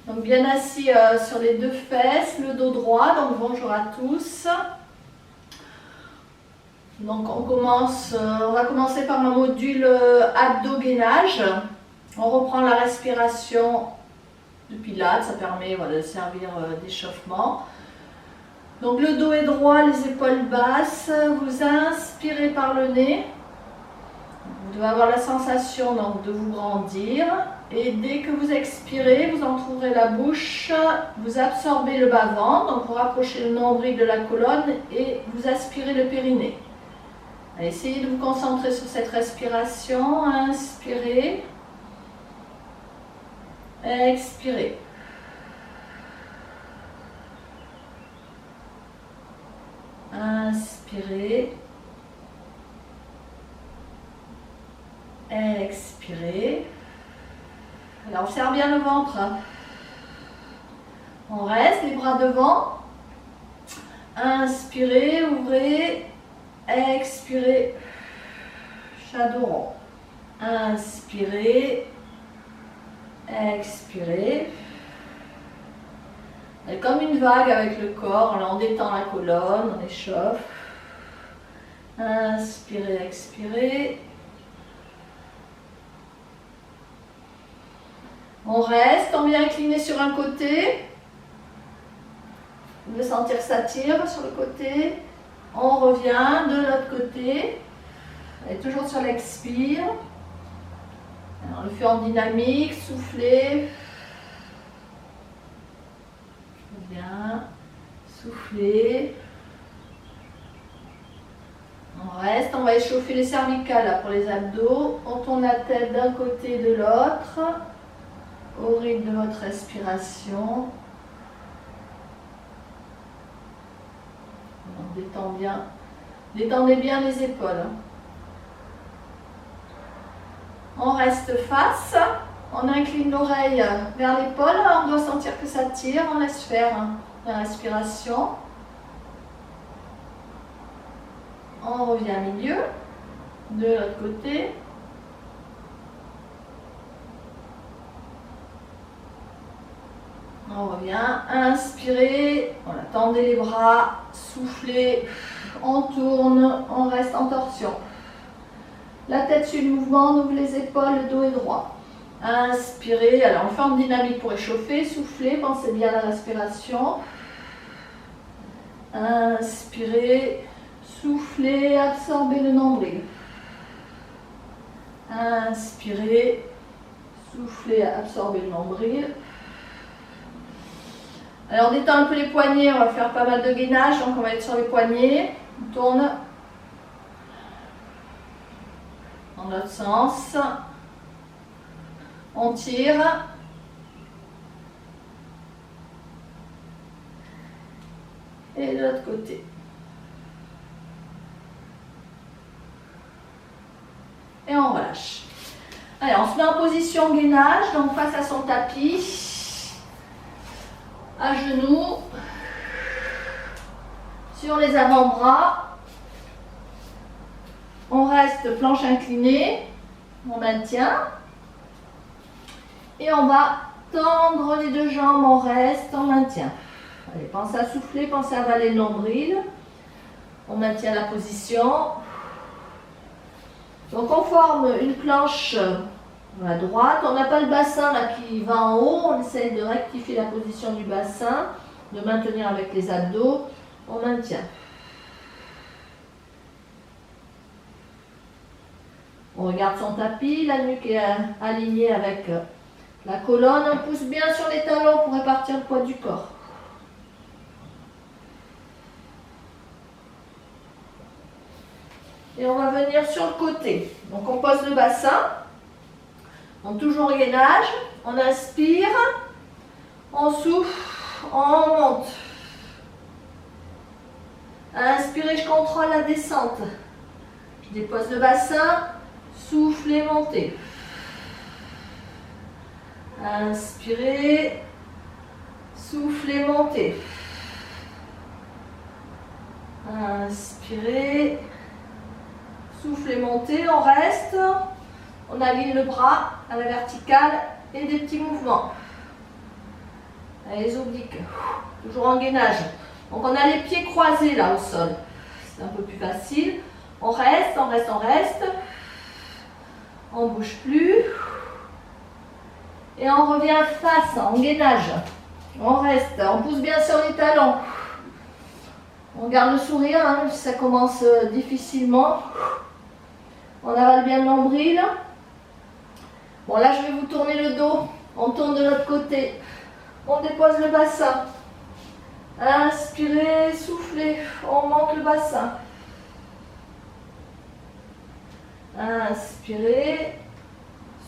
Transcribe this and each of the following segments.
Donc bien assis sur les deux fesses, le dos droit, donc bonjour à tous. Donc on va commencer par un module abdos-gainage. On reprend la respiration de Pilates, ça permet de servir d'échauffement. Donc le dos est droit, les épaules basses, vous inspirez par le nez. Vous devez avoir la sensation donc, de vous grandir. Et dès que vous expirez, vous entrouvrez la bouche, vous absorbez le bas-ventre, donc vous rapprochez le nombril de la colonne et vous aspirez le périnée. Allez, essayez de vous concentrer sur cette respiration. Inspirez. Expirez. Inspirez. Expirez. Alors, on serre bien le ventre. On reste, les bras devant. Inspirez, ouvrez. Expirez. Shadow rond. Inspirez. Expirez. Et comme une vague avec le corps, là on détend la colonne, on échauffe. Inspirez, expirez. On reste, on vient incliner sur un côté. Vous pouvez sentir que ça tire sur le côté. On revient de l'autre côté. Et toujours sur l'expire. On le fait en dynamique, soufflez. Bien, soufflez. On reste, on va échauffer les cervicales là, pour les abdos. On tourne la tête d'un côté et de l'autre. Au rythme de votre respiration. On détend bien. Détendez bien les épaules. On reste face. On incline l'oreille vers l'épaule. On doit sentir que ça tire. On laisse faire la respiration. On revient au milieu. De l'autre côté. On revient, inspirez, voilà, tendez les bras, soufflez, on tourne, on reste en torsion. La tête suit le mouvement, on ouvre les épaules, le dos est droit. Inspirez, alors on fait en dynamique pour échauffer, soufflez, pensez bien à la respiration. Inspirez, soufflez, absorbez le nombril. Inspirez, soufflez, absorbez le nombril. Alors on détend un peu les poignets, on va faire pas mal de gainage, donc on va être sur les poignets, on tourne dans l'autre sens, on tire, et de l'autre côté. Et on relâche. Allez, on se met en position gainage, donc face à son tapis. À genoux, sur les avant-bras, on reste planche inclinée, on maintient, et on va tendre les deux jambes, on reste, on maintient. Allez, pensez à souffler, pensez à avaler le nombril, on maintient la position. Donc on forme une planche à droite, on n'a pas le bassin là qui va en haut, on essaie de rectifier la position du bassin, de maintenir avec les abdos, on maintient. On regarde son tapis, la nuque est alignée avec la colonne, on pousse bien sur les talons pour répartir le poids du corps. Et on va venir sur le côté, donc on pose le bassin. Donc toujours gainage, on inspire, on souffle, on monte. Inspirez, je contrôle la descente. Je dépose le bassin, soufflez, montez. Inspirez, soufflez, montez. Inspirez, soufflez, montez, on reste. On aligne le bras à la verticale et des petits mouvements. Allez, les obliques. Toujours en gainage. Donc on a les pieds croisés là au sol. C'est un peu plus facile. On reste, on reste, on reste. On ne bouge plus. Et on revient face, en gainage. On reste, on pousse bien sur les talons. On garde le sourire, hein, si ça commence difficilement. On avale bien le nombril. Bon, là, je vais vous tourner le dos. On tourne de l'autre côté. On dépose le bassin. Inspirez, soufflez. On monte le bassin. Inspirez,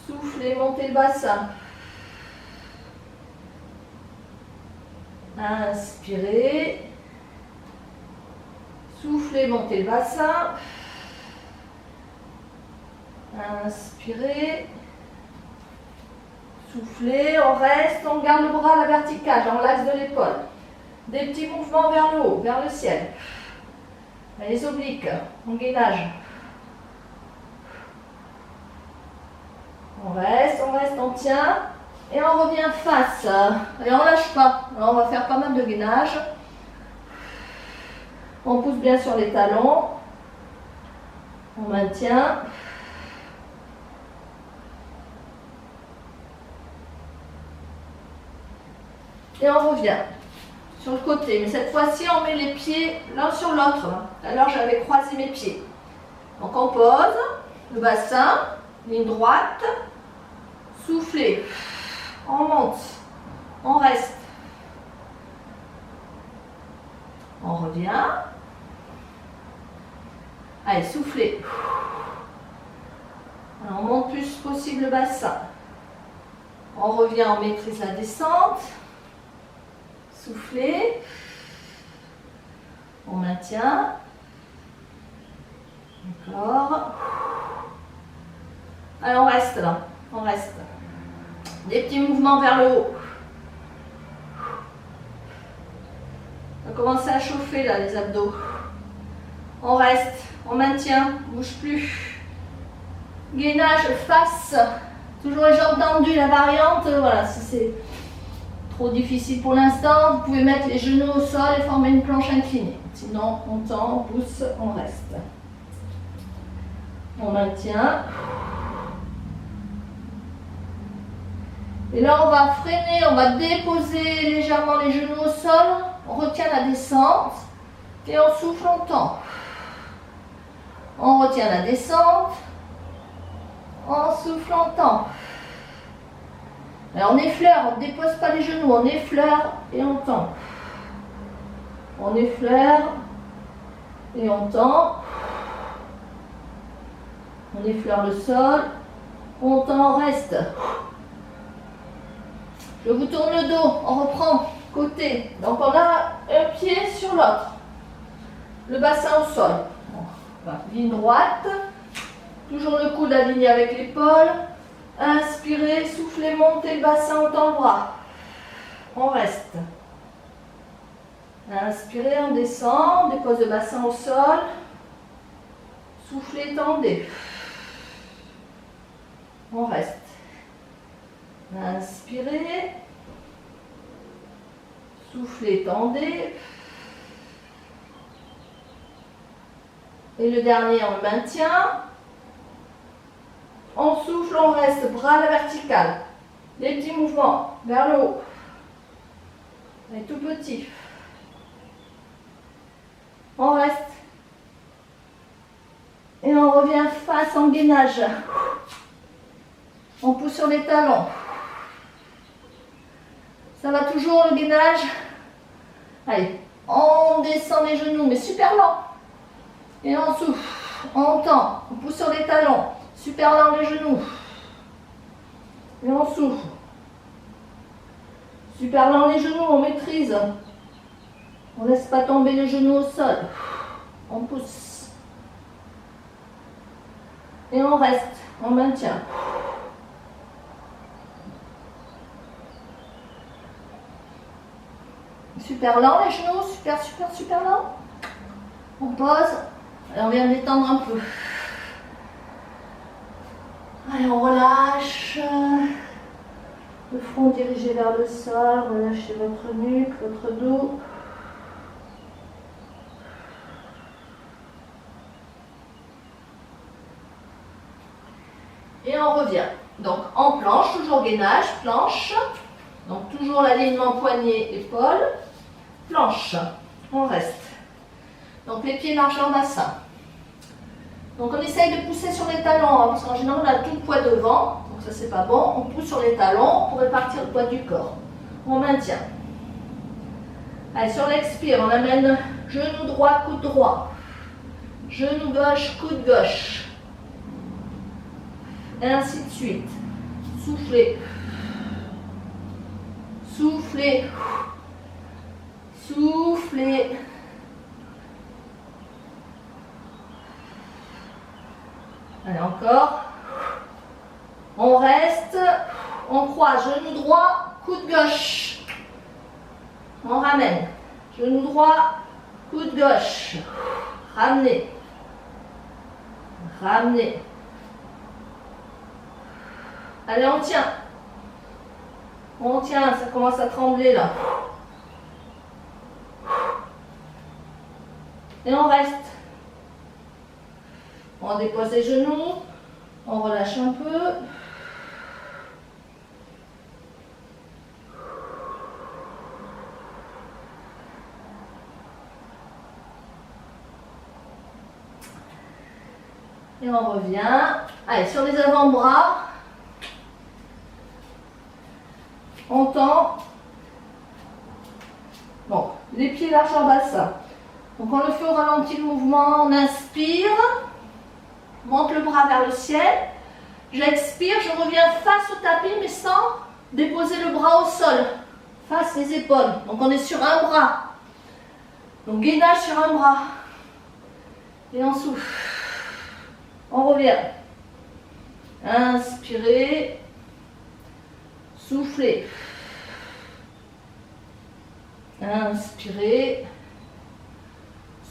soufflez, montez le bassin. Inspirez, soufflez, montez le bassin. Inspirez, soufflez, on reste, on garde le bras à la verticale, dans l'axe de l'épaule. Des petits mouvements vers le haut, vers le ciel. Les obliques, en gainage. On reste, on tient. Et on revient face. Et on ne lâche pas. Alors on va faire pas mal de gainage. On pousse bien sur les talons. On maintient. Et on revient sur le côté. Mais cette fois-ci, on met les pieds l'un sur l'autre. Tout à l'heure, j'avais croisé mes pieds. Donc on pose le bassin, ligne droite, soufflez. On monte, on reste, on revient, allez, soufflez, alors, on monte plus possible le bassin, on revient, on maîtrise la descente, soufflez, on maintient, encore, allez, on reste là, on reste. Des petits mouvements vers le haut. On va commencer à chauffer là les abdos. On reste, on maintient, on ne bouge plus. Gainage face. Toujours les jambes tendues, la variante. Voilà, si c'est trop difficile pour l'instant, vous pouvez mettre les genoux au sol et former une planche inclinée. Sinon, on tend, on pousse, on reste. On maintient. Et là, on va freiner, on va déposer légèrement les genoux au sol. On retient la descente. Et on souffle, on tend. On retient la descente. On souffle, on tend. Alors, on effleure, on ne dépose pas les genoux. On effleure et on tend. On effleure et on tend. On effleure le sol. On tend, on reste. Je vous tourne le dos, on reprend côté. Donc on a un pied sur l'autre. Le bassin au sol. Ligne droite. Toujours le coude aligné avec l'épaule. Inspirez, soufflez, montez le bassin, on tend le bras. On reste. Inspirez, on descend, on dépose le bassin au sol. Soufflez, tendez. On reste. Inspirez, soufflez, tendez. Et le dernier, on le maintient. On souffle, on reste, bras à la verticale. Des petits mouvements vers le haut. Et tout petit. On reste. Et on revient face en gainage. On pousse sur les talons. Ça va toujours le gainage. Allez, on descend les genoux, mais super lent. Et on souffle, on tend, on pousse sur les talons. Super lent les genoux. Et on souffle. Super lent les genoux, on maîtrise. On ne laisse pas tomber les genoux au sol. On pousse. Et on reste, on maintient. Super lent les genoux, super lent. On pose, et on vient détendre un peu. Allez, on relâche. Le front dirigé vers le sol, relâchez votre nuque, votre dos. Et on revient. Donc en planche, toujours gainage, planche. Donc toujours l'alignement poignet, épaule, planche. On reste. Donc les pieds largeur bassin. Donc on essaye de pousser sur les talons, hein, parce qu'en général on a tout le poids devant. Donc ça c'est pas bon. On pousse sur les talons pour répartir le poids du corps. On maintient. Allez, sur l'expire, on amène genou droit, coude droit. Genou gauche, coude gauche. Et ainsi de suite. Soufflez. Soufflez. Soufflez. Allez, encore. On reste. On croise. Genou droit, coude gauche. On ramène. Genou droit, coude gauche. Ramenez. Ramenez. Allez, on tient. On tient, ça commence à trembler là. Et on reste. On dépose les genoux. On relâche un peu. Et on revient. Allez, sur les avant-bras. On tend. Bon, les pieds largeur bassin. Donc on le fait au ralenti le mouvement. On inspire. Monte le bras vers le ciel. J'expire, je reviens face au tapis mais sans déposer le bras au sol. Face les épaules. Donc on est sur un bras. Donc gainage sur un bras. Et on souffle. On revient. Inspirez. Soufflez. Inspirez.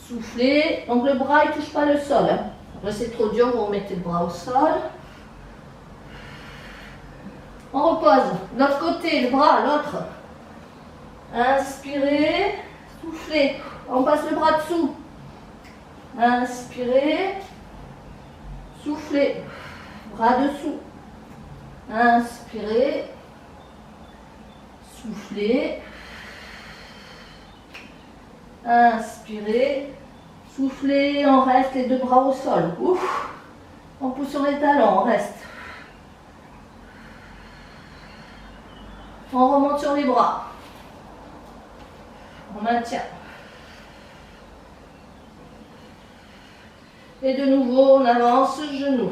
Soufflez. Donc le bras il ne touche pas le sol. Après c'est trop dur, vous remettez le bras au sol. On repose. L'autre côté, le bras, l'autre. Inspirez. Soufflez. On passe le bras dessous. Inspirez. Soufflez. Bras dessous. Inspirez. Soufflez. Inspirez. Soufflez. On reste les deux bras au sol. Ouf. On pousse sur les talons. On reste. On remonte sur les bras. On maintient. Et de nouveau, on avance, genou.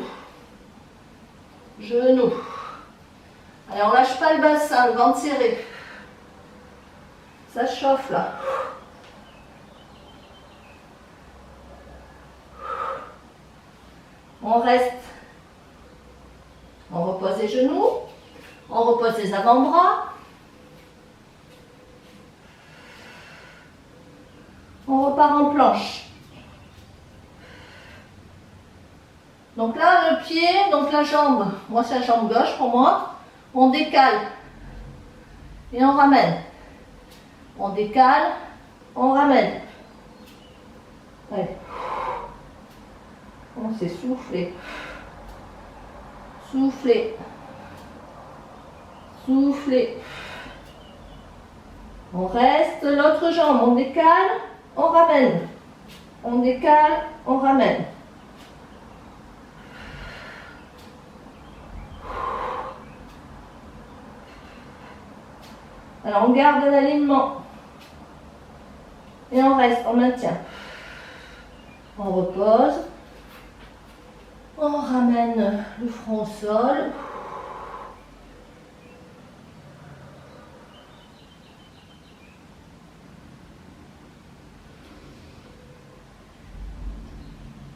Genou. Allez, on lâche pas le bassin, le ventre serré. Ça chauffe là. On reste. On repose les genoux. On repose les avant-bras. On repart en planche. Donc là, le pied, donc la jambe, moi c'est la jambe gauche pour moi, on décale et on ramène. On décale, on ramène. Allez. On s'est soufflé. Soufflé. Soufflé. On reste, l'autre jambe, on décale, on ramène. On décale, on ramène. Alors on garde l'alignement. Et on reste, on maintient. On repose. On ramène le front au sol.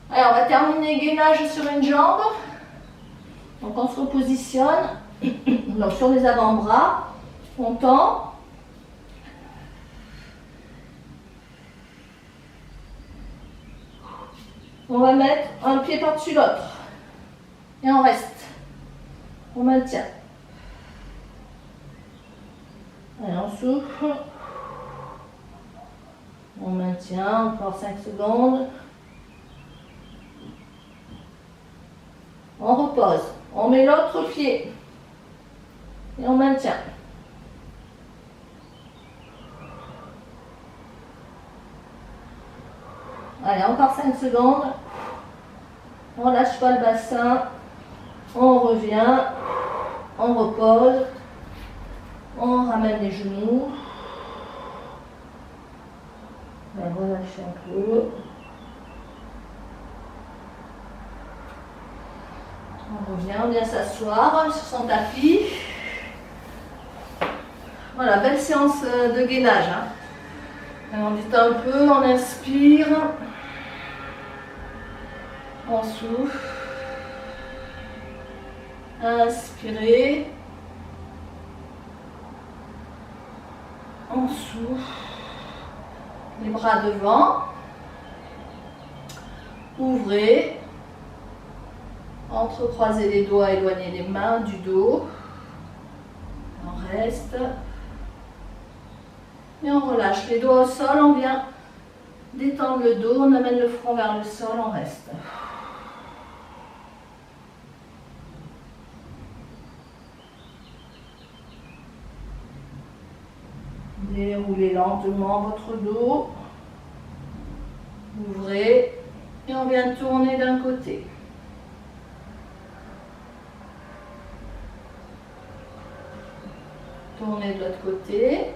Alors on va terminer gainage sur une jambe. Donc on se repositionne. Donc sur les avant-bras. On tend. On va mettre un pied par-dessus l'autre. Et on reste. On maintient. Allez, on souffle. On maintient encore 5 secondes. On repose. On met l'autre pied. Et on maintient. Allez, encore 5 secondes. On lâche pas le bassin. On revient. On repose. On ramène les genoux. On va relâcher un peu. On revient, on vient s'asseoir sur son tapis. Voilà, belle séance de gainage. Hein. On détend un peu, on inspire. On souffle. Inspirez. On souffle. Les bras devant. Ouvrez. Entrecroisez les doigts, éloignez les mains du dos. On reste. Et on relâche les doigts au sol, on vient détendre le dos, on amène le front vers le sol, on reste. Déroulez lentement votre dos. Ouvrez. Et on vient tourner d'un côté. Tournez de l'autre côté.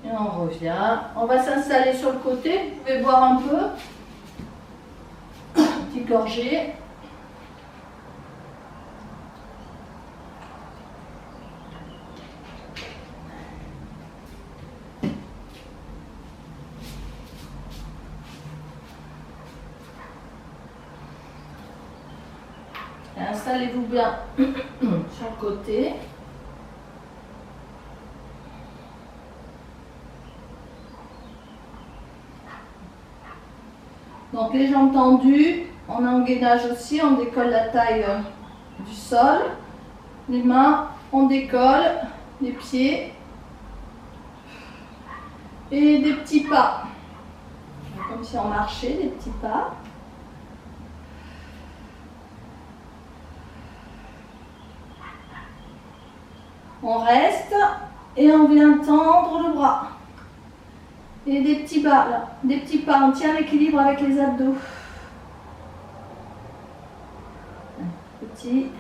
Et on revient. On va s'installer sur le côté. Vous pouvez boire un peu. Petite gorgée. Installez-vous bien sur le côté. Donc les jambes tendues, on a un gainage aussi, on décolle la taille du sol. Les mains, on décolle les pieds. Et des petits pas. Comme si on marchait, des petits pas. On reste et on vient tendre le bras. Et des petits pas là, des petits pas, on tient l'équilibre avec les abdos. Petit.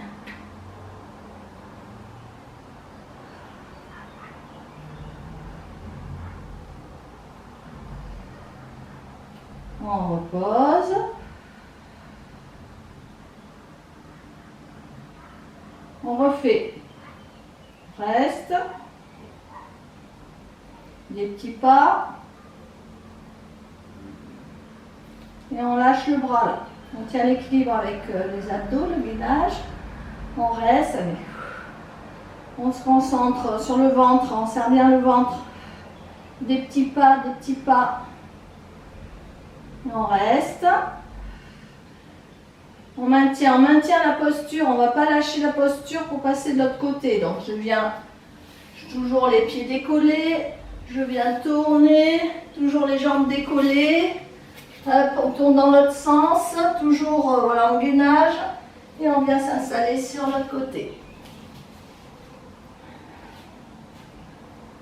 On repose. On refait. Reste. Des petits pas. Et on lâche le bras là. On tient l'équilibre avec les abdos, le gainage. On reste. Allez. On se concentre sur le ventre. On serre bien le ventre. Des petits pas, des petits pas. Et on reste. On maintient la posture. On ne va pas lâcher la posture pour passer de l'autre côté. Donc je viens toujours les pieds décollés. Je viens tourner. Toujours les jambes décollées. On tourne dans l'autre sens, toujours voilà, en gainage, et on vient s'installer sur l'autre côté.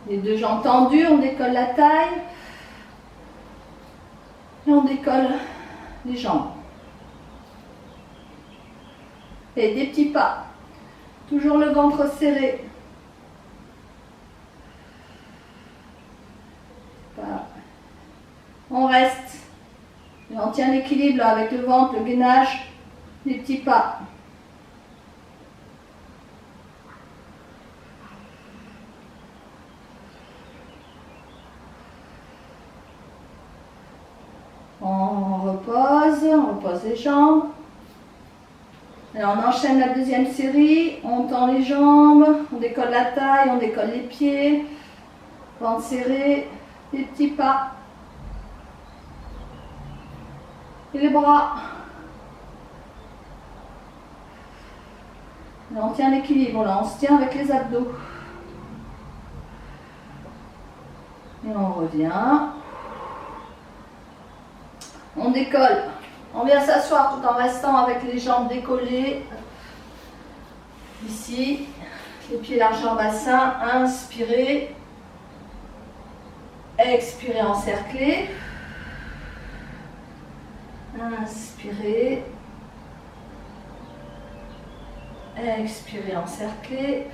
Les deux jambes tendues, on décolle la taille, et on décolle les jambes. Et des petits pas, toujours le ventre serré. Voilà. On reste. Et on tient l'équilibre avec le ventre, le gainage, les petits pas. On repose les jambes. Alors on enchaîne la deuxième série, on tend les jambes, on décolle la taille, on décolle les pieds, ventre serré, les petits pas. Et les bras. Et on tient l'équilibre là, on se tient avec les abdos. Et on revient. On décolle. On vient s'asseoir tout en restant avec les jambes décollées. Ici, les pieds largeurs bassin. Inspirez. Expirez, encerclez. Inspirez. Expirez, encerclez.